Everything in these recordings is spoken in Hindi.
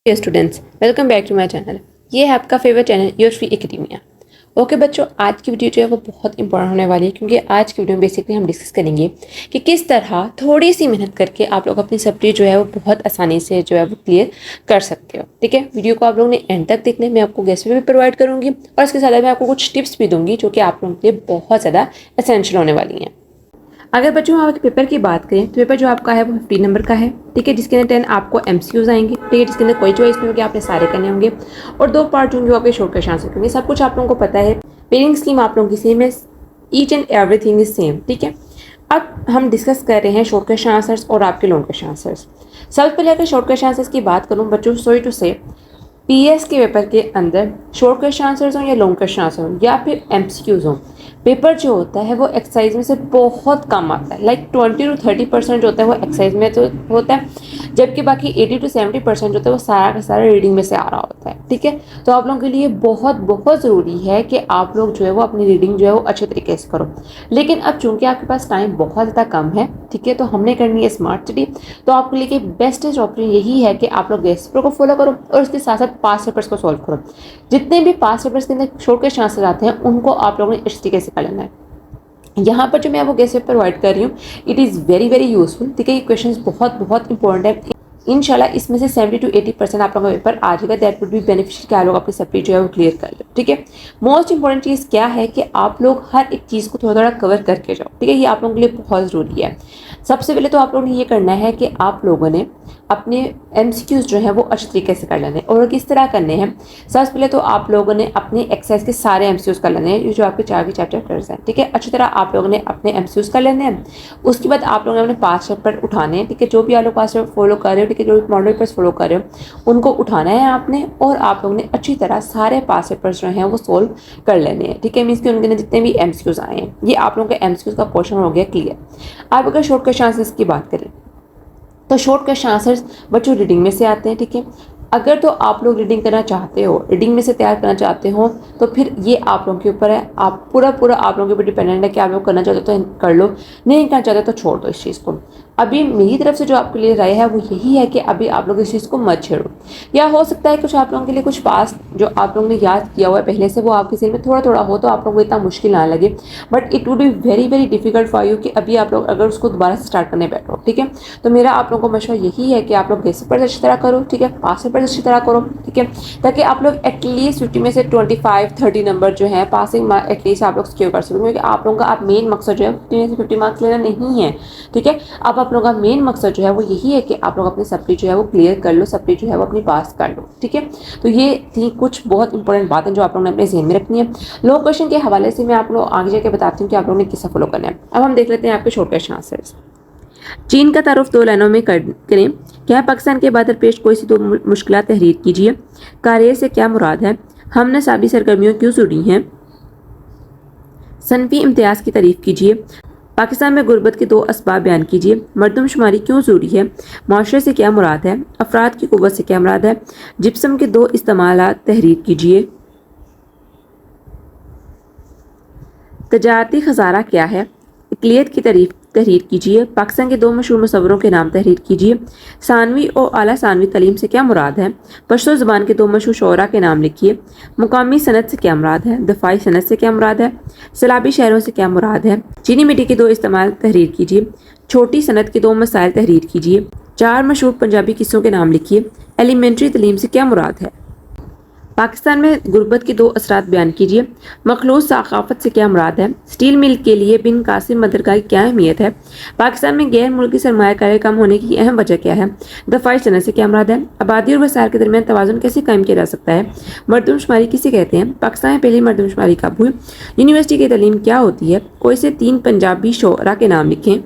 Dear students, welcome back to my channel. ये है आपका favourite channel your free academia. Okay बच्चों, आज की वीडियो जो है वो बहुत इंपॉर्टेंट होने वाली है, क्योंकि आज की वीडियो में बेसिकली हम डिस्कस करेंगे कि किस तरह थोड़ी सी मेहनत करके आप लोग अपनी सब्जेक्ट जो है वो बहुत आसानी से जो है वो क्लियर कर सकते हो। ठीक है, वीडियो को आप लोगों ने एंड तक देखने में आपको गेस्ट भी प्रोवाइड करूँगी और इसके साथ मैं आपको कुछ टिप्स भी दूंगी जो कि आप लोगों के लिए बहुत ज़्यादा एसेंशियल होने वाली हैं। अगर बच्चों आप पेपर की बात करें तो पेपर जो आपका है वो 15 नंबर का है। ठीक है, जिसके अंदर 10 आपको एमसीक्यूज आएंगे। ठीक है, जिसके अंदर कोई चॉइस नहीं होगी, आपने सारे करने होंगे और 2 पार्ट होंगे आपके शॉर्ट क्वेश्चन आंसर होंगे। सब कुछ आप लोगों को पता है, पेयरिंग स्कीम आप लोगों की सेम है, each and everything is same. ठीक है, अब हम डिस्कस कर रहे हैं शॉर्ट क्वेश्चन आंसर्स और आपके लॉन्ग क्वेश्चन आंसर्स। सबसे पहले अगर शॉर्ट क्वेश्चन आंसर्स की बात करूँ बच्चों, सॉरी टू से पीएस के पेपर के अंदर शॉर्ट क्वेश्चन आंसर्स हो या लॉन्ग क्वेश्चन आंसर हो या फिर एमसीक्यूज हो, पेपर जो होता है वो एक्सरसाइज में से बहुत कम आता है। लाइक 20 to 30% जो होता है वो एक्सरसाइज में तो होता है, जबकि बाकी 80 to 70% जो होता है वो सारा का सारा रीडिंग में से आ रहा होता है। ठीक है, तो आप लोगों के लिए बहुत बहुत ज़रूरी है कि आप लोग जो है वो अपनी रीडिंग जो है वो अच्छे तरीके से करो। लेकिन अब चूंकि आपके पास टाइम बहुत ज़्यादा कम है, ठीक है, तो हमने करनी है स्मार्ट स्टडी। तो आपके लिए बेस्टेस्ट ऑप्शन यही है कि आप लोग गेस्ट पेपर को फॉलो करो और उसके साथ साथ पास पेपर्स को सॉल्व करो। जितने भी पास पेपर्स के अंदर शॉर्ट क्वेश्चन आंसर आते हैं उनको आप लोगों ने इस तरीके से कर लेना है। यहाँ पर जो मैं आपको गेस्ट पेपर प्रोवाइड कर रही हूँ, it is very very useful. ठीक है, ये क्वेश्चंस बहुत बहुत इंपॉर्टेंट है। इंशाल्लाह इसमें से 70 to 80% आप लोगों का पेपर आ जाएगा। दैट वुड बी बेनिफिशियल कि आप लोग अपनी सब्जेक्ट जो है वो क्लियर कर लो। ठीक है, मोस्ट इंपॉर्टेंट चीज़ क्या है कि आप लोग हर एक चीज़ को थोड़ा थोड़ा कवर करके जाओ। ठीक है, ये आप लोगों के लिए बहुत ज़रूरी है। सबसे पहले तो आप लोगों ने ये करना है कि आप लोगों ने अपने एमसीक्यूज जो है वो अच्छे तरीके से कर लेने और किस तरह करने हैं। सबसे पहले तो आप लोगों ने अपने एक्सरसाइज के सारे एमसीक्यूज कर लेने हैं जो आपके 4 के चैप्टर्स हैं। ठीक है, अच्छी तरह आप लोगों ने अपने एमसीक्यूज कर लेने हैं। उसके बाद आप लोगों ने अपने पास पेपर उठाने हैं। ठीक है, जो भी आप लोग पास पेपर फॉलो कर रहे हो, ठीक है, जो मॉडल पेपर्स फॉलो कर रहे हो उनको उठाना है आपने और आप लोगों ने अच्छी तरह सारे पास पेपर्स जो हैं वो सोल्व कर लेने हैं। ठीक है, मीन्स कि उनके जितने भी एमसीक्यूज आए हैं, ये आप लोगों के एमसीक्यूज का पोर्शन हो गया क्लियर। आप अगर शॉर्ट क्वेश्चन आंसर्स की बात करें तो शॉर्ट क्वेश्चन आंसर्स बच्चों रीडिंग में से आते हैं। ठीक है, अगर तो आप लोग रीडिंग करना चाहते हो, रीडिंग में से तैयार करना चाहते हो, तो फिर ये आप लोगों के ऊपर है। आप पूरा आप लोगों के ऊपर डिपेंडेंट है कि आप लोग करना चाहते हो तो कर लो, नहीं करना चाहते तो छोड़ दो इस चीज़ को। अभी मेरी तरफ से जो आपके लिए राय है वो यही है कि अभी आप लोग इस चीज़ को मत छेड़ो। या हो सकता है कुछ आप लोगों के लिए कुछ पास जो आप लोगों ने याद किया हुआ है पहले से वो आपके सिर में थोड़ा थोड़ा हो तो आप लोगों को इतना मुश्किल ना लगे, but it would be very very difficult for you कि अभी आप लोग अगर उसको दोबारा से स्टार्ट करने बैठो। ठीक है, तो मेरा आप लोगों को मशवरा यही है कि आप लोग गेस्ट पेपर अच्छी तरह करो। ठीक है, पास पेपर अच्छी तरह करो। ठीक है, ताकि आप लोग एटलीस्ट 50 में से 25-30 नंबर जो है पासिंग मार्क एटलीस्ट आप लोग सिक्योर कर सको, क्योंकि आप लोगों का आप मेन मकसद जो है 50 में से 50 मार्क्स लेना नहीं है। ठीक है, अब आप लोगों का मेन मकसद जो है वो यही है कि आप लोग अपनी सब्जेक्ट जो है वो क्लियर कर लो, सब्जेक्ट जो है वो अपनी पास कर लो। ठीक है, तो ये थी कुछ बहुत इंपॉर्टेंट बातें जो आप लोगों ने अपने जहन में रखनी है। लॉन्ग क्वेश्चन के हवाले से मैं आप लोग आगे जाके बताती हूँ कि आप लोगों ने किससे फॉलो करना है। अब हम देख लेते हैं आपके शॉर्ट क्वेश्चन आंसर्स। चीन का तारुफ 2 लाइनों में करें। क्या पाकिस्तान के बाद दरपेश कोई सी 2 मुश्किलात तहरीर कीजिए। कार्य से क्या मुराद है। हम नसाबी सरगर्मियों क्यों जुड़ी हैं। सनफी इम्तियाज़ की तारीफ कीजिए। पाकिस्तान में गुर्बत के 2 असबाब बयान कीजिए। मरदमशुमारी क्यों ज़रूरी है। माशरे से क्या मुराद है। अफराद की कुव्वत से क्या मुराद है। जिप्सम के 2 इस्तेमालात तहरीर कीजिए। तजारती खजारा क्या है। इकलियत की तहरीर कीजिए। पाकिस्तान के 2 मशहूर मुसव्वरों के नाम तहरीर कीजिए। सानवी और आला सानवी तालीम से क्या मुराद है। पश्तो ज़बान के 2 मशहूर शोरा के नाम लिखिए। मुकामी सनत से क्या मुराद है। दफाई सनत से क्या मुराद है। सैलाबी शहरों से क्या मुराद है। चीनी मिट्टी के 2 इस्तेमाल तहरीर कीजिए। छोटी सनत के 2 मसाइल तहरीर कीजिए। 4 मशहूर पंजाबी किस्सों के नाम लिखिए। एलिमेंट्री तालीम से क्या मुराद है। पाकिस्तान में गुर्बत के 2 असरात बयान कीजिए। मखलूस सकाफत से क्या मुराद है। स्टील मिल के लिए बिन कासिम बंदरगाह की क्या अहमियत है। पाकिस्तान में गैर मुल्की सरमायाकारी कम होने की अहम वजह क्या है। दफाई सनत से क्या मुराद है। आबादी और वसाइल के दरमियान तवाज़ुन कैसे कायम किया जा सकता है। मरदमशुमारी किसे कहते हैं। पाकिस्तान में पहली मरदमशुमारी कब हुई। यूनिवर्सिटी की तालीम क्या होती है। कोई से 3 पंजाबी शोरा के नाम लिखें।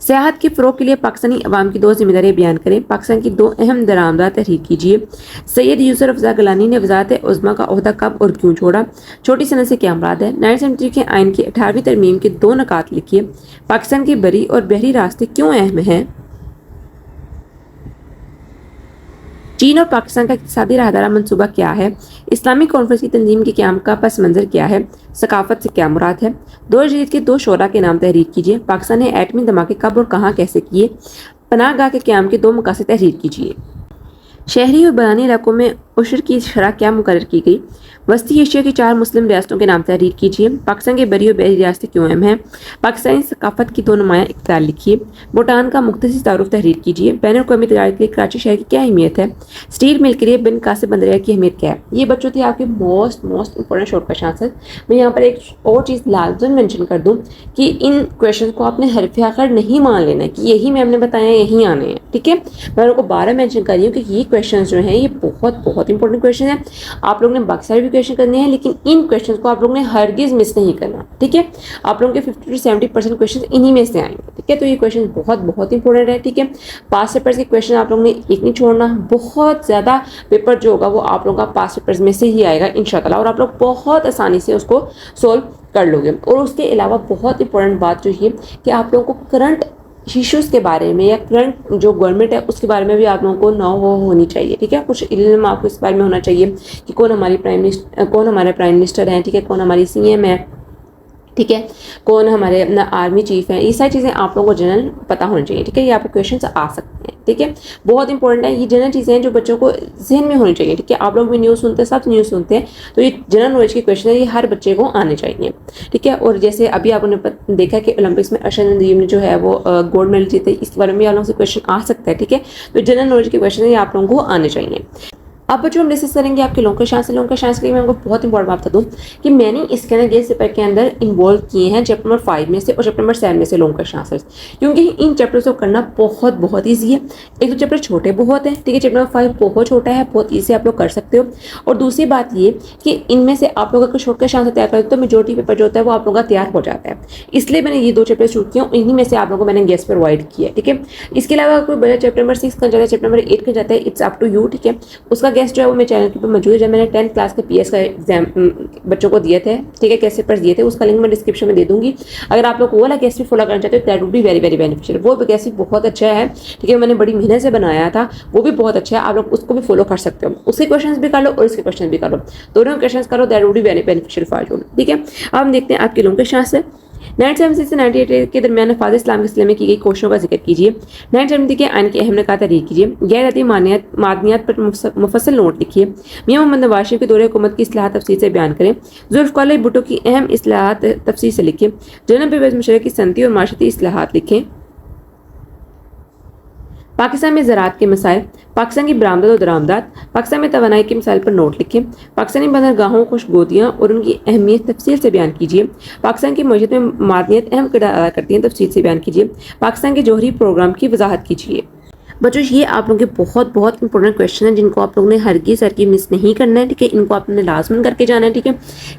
सियाहत के फ़रोग़ के लिए पाकिस्तानी अवाम की 2 जिम्मेदारियाँ बयान करें। पाकिस्तान की 2 अहम दरामदार तहरीर कीजिए। सैयद यूसुफ रज़ा गिलानी ने वज़ारत उज़्मा का ओहदा कब और क्यों छोड़ा। छोटी सनत से क्या मुराद है। 1973 के आइन की 18वीं तरमीम के 2 नकात लिखिए। पाकिस्तान के बरी और बहरी रास्ते क्यों अहम हैं। चीन और पाकिस्तान का इक़्तिसादी राहदारा मनसूबा क्या है। इस्लामिक कॉन्फ्रेंस की तंजीम के क़याम का पस मंज़र क्या है। सकाफत से क्या मुराद है। 2 जदीद के 2 शोरा के नाम तहरीर कीजिए। पाकिस्तान ने एटमी धमाके कब और कहाँ कैसे किए। पनाहगाह के क़याम के 2 मकासद तहरीर कीजिए। शहरी और बरानी इलाकों में उशर की शरह क्या मुकर्रर की गई। वस्ती एशिया की 4 मुस्लिम रियासतों के नाम तहरीर कीजिए। पाकिस्तान की बरी और बहरी रियासतें क्यों अहम हैं। पाकिस्तानी सकाफत की 2 नुमायाँ इख्तियार लिखिए। भूटान का मुख्तसर तारुफ तहरीर कीजिए। बैनुल-अक़वामी तजारत के लिए कराची शहर की क्या अहमियत है। स्टील मिल के लिए बिन कासिम बंदरगाह की अहमियत क्या है। ये बच्चों थे आपके most important short question answer. मैं यहाँ पर एक और चीज़ लाजमन मेंशन कर दूँ कि इन क्वेश्चन को आपने हरफ आखिर नहीं मान लेना है कि यही मैम ने बताया यही आने हैं, ठीक है। मैं उनको 12 मेंशन कर रही हूँ कि ये क्वेश्चन जो हैं ये बहुत इंपॉर्टेंट क्वेश्चन है। आप लोगों ने बाकी सारे भी क्वेश्चन करने हैं, लेकिन इन क्वेश्चन को आप लोगों ने हरगिज मिस नहीं करना, ठीक है। आप लोगों के 50 से 70% क्वेश्चन इन्हीं में से आएंगे, ठीक है। तो ये क्वेश्चन बहुत इंपॉर्टेंट है, ठीक है। पास्ट पेपर्स के क्वेश्चन आप लोगों ने एक नहीं छोड़ना। बहुत ज़्यादा पेपर जो होगा वो आप लोगों का पास्ट पेपर्स में से ही आएगा इंशाअल्लाह, और आप लोग बहुत आसानी से उसको सोल्व कर लोगे। और उसके अलावा बहुत इंपॉर्टेंट बात जो है कि आप लोगों को करंट इश्यूज़ के बारे में या करंट जो गवर्नमेंट है उसके बारे में भी आप लोगों को होनी चाहिए, ठीक है। कुछ इल्म आपको इस बारे में होना चाहिए कि कौन हमारे प्राइम मिनिस्टर हैं, ठीक है, कौन हमारी CM है, ठीक है, कौन हमारे अपना आर्मी चीफ है। ये सारी चीज़ें आप लोगों को जनरल पता होनी चाहिए, ठीक है। ये आपको क्वेश्चन आ सकते हैं, ठीक है। बहुत इंपॉर्टेंट है, ये जनरल चीज़ें हैं जो बच्चों को जहन में होनी चाहिए, ठीक है। आप लोग भी न्यूज़ सुनते हैं, सब न्यूज़ सुनते हैं, तो ये जनरल नॉलेज के क्वेश्चन है, ये हर बच्चे को आने चाहिए, ठीक है। और जैसे अभी आपने देखा कि ओलंपिक्स में अरशद नदीम ने जो है वो गोल्ड मेडल जीते, इसके बारे में आप लोगों से क्वेश्चन आ सकता है, ठीक है। तो जनरल नॉलेज के क्वेश्चन है ये आप लोगों को आने चाहिए। अब बच्चों हम डिस्कस करेंगे आपके लॉन्ग क्वेश्चन के लिए मैं आपको बहुत इंपॉर्टेंट बात बता दूं कि मैंने इसके अंदर गेस्ट पेपर के अंदर इन्वॉल्व किए हैं चैप्टर नंबर 5 में से और चैप्टर नंबर 7 में से लॉन्ग क्वेश्चन आंसर्स, क्योंकि इन चैप्टर्स को करना बहुत ईजी है। एक तो चैप्टर छोटे बहुत है, ठीक है, चैप्टर नंबर 5 बहुत छोटा है, बहुत ईजी आप लोग कर सकते हो। और दूसरी बात ये कि इनमें से आप लोग अगर शॉर्ट क्वेश्चन आंसर तैयार करें तो मेजोरिटी पेपर जो होता है वो आप लोगों का तैयार हो जाता है। इसलिए मैंने ये 2 चैप्टर शूट किए, इन्हीं में से आप लोगों को मैंने गेस्ट प्रोवाइड किया, ठीक है। इसके अलावा कोई बड़ा चैप्टर नंबर 6 का जाता है, चैप्टर नंबर 8 का जाता है, इट्स अप टू यू, ठीक है। उसका गेस्ट जो है वो मेरे चैनल पर मौजूद है। जब मैंने 10th क्लास के PS का एग्जाम बच्चों को दिए थे, ठीक है, कैसे पेपर्स दिए थे, उसका लिंक मैं डिस्क्रिप्शन में दे दूंगी। अगर आप लोग वो वाला गेस्ट भी फॉलो करना चाहते हो that would be very beneficial. वो गेस्ट बहुत अच्छा है, ठीक है, मैंने बड़ी मेहनत से बनाया था, वो भी बहुत अच्छा है, आप लोग उसको भी फॉलो कर सकते हो। उसके क्वेश्चन भी कर लो और इसके क्वेश्चन भी कर लो, दोनों क्वेश्चन करो, that would be very beneficial for you, ठीक है। अब हम देखते हैं आपके लॉन्ग क्वेश्चन से 1976 से 98 के दरमियान नफाज इस्लाम के सिलसिले में की गई कोशिशों का जिक्र कीजिए। 1970 के आइन की अहम निकात तहरीर कीजिए। गैर अदबी मादनियात पर मुफस्सल नोट लिखिए। मियां मोहम्मद नवाज शरीफ के दौरे हुकूमत की इस्लाहात तफसील से बयान करें। जुल्फ़िकार अली भुट्टो की अहम इस्लाहात तफसील से लिखें। जनरल परवेज़ मुशर्रफ की सनती और माशरती इस्लाहात लिखें। पाकिस्तान में ज़राअत के मसाइल, पाकिस्तान की बरामदात और दरामदात, पाकिस्तान में तवानाई के मसाइल पर नोट लिखें। पाकिस्तानी बंदरगाहों खुशगोदियाँ और उनकी अहमियत तफसील से बयान कीजिए। पाकिस्तान की मईशत में मादनियत अहम किरदार अदा करती है, तफसील से बयान कीजिए। पाकिस्तान के जौहरी प्रोग्राम की वजाहत कीजिए। बच्चों ये आप लोगों के बहुत इंपॉर्टेंट क्वेश्चन हैं जिनको आप लोगों ने हरगिज़ मिस नहीं करना है, ठीक है। इनको आपने लाजमन करके जाना है, ठीक है।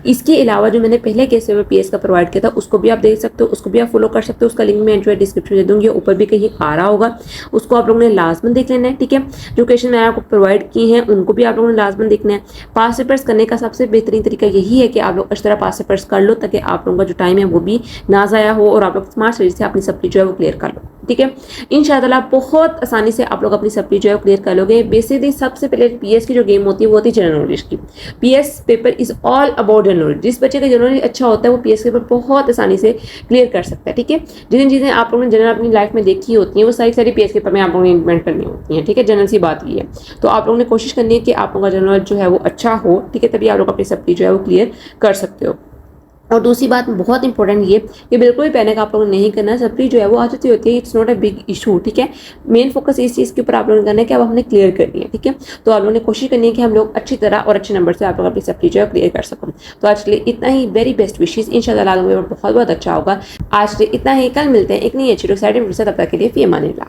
इसके अलावा जो मैंने पहले केस पेपर PS का प्रोवाइड किया था उसको भी आप देख सकते हो, उसको भी आप फॉलो कर सकते हो। उसका लिंक मैं जो है डिस्क्रिप्शन दे दूँगी, ऊपर भी कहीं आ रहा होगा, उसको आप लोगों ने लाजमन देख लेना है, ठीक है। जो क्वेश्चन मैंने आपको प्रोवाइड किए हैं उनको भी आप लोगों ने लाजमन देखना है। पास पेपर्स करने का सबसे बेहतरीन तरीका यही है कि आप लोग अच्छी तरह पास पेपर्स कर लो, ताकि आप लोगों का जो टाइम है वो भी ना ज़ाया हो और आप लोग स्मार्ट तरीके से अपनी सप्ली जो है वो क्लियर कर लो, ठीक है। इंशाअल्लाह बहुत आसानी से आप लोग अपनी सप्ली जो है क्लियर कर लोगे। बेसिकली सबसे पहले PS की जो गेम होती है वो होती है जनरल नॉलेज की। PS paper is all about general knowledge. जिस बच्चे का जनरल नॉलेज अच्छा होता है वो PS पेपर बहुत आसानी से क्लियर कर सकता है, ठीक है। जिन चीज़ें आप लोगों ने जनरल अपनी लाइफ में देखी होती हैं वो सारी PS पेपर में आप लोगों ने इम्प्लीमेंट करनी होती हैं, ठीक है। जनरल सी बात ये है, तो आप लोगों ने कोशिश करनी है कि आप लोगों का जनरल नॉलेज जो है वो अच्छा हो, ठीक है, तभी आप लोग अपनी सप्ली जो है वो क्लियर कर सकते हो। और दूसरी बात बहुत इंपॉर्टेंट ये कि बिल्कुल भी पैनिक आप लोगों ने नहीं करना। सप्ली जो है वो आदत होती है, it's not a big issue, ठीक है। मेन फोकस इस चीज़ के ऊपर आप लोगों ने करना है कि अब हमने क्लियर करनी है, ठीक है। तो आप लोगों ने कोशिश करनी है कि हम लोग अच्छी तरह और अच्छे नंबर से आप लोग अपनी सप्ली जो है क्लियर कर सकें। तो आज के लिए इतना ही, वेरी बेस्ट विशेज़, इंशाल्लाह बहुत अच्छा होगा। आज के लिए इतना ही, कल मिलते हैं एक नई अच्छी एक्साइटिंग वीडियो से, तब तक के लिए फ़ी अमानिल्लाह।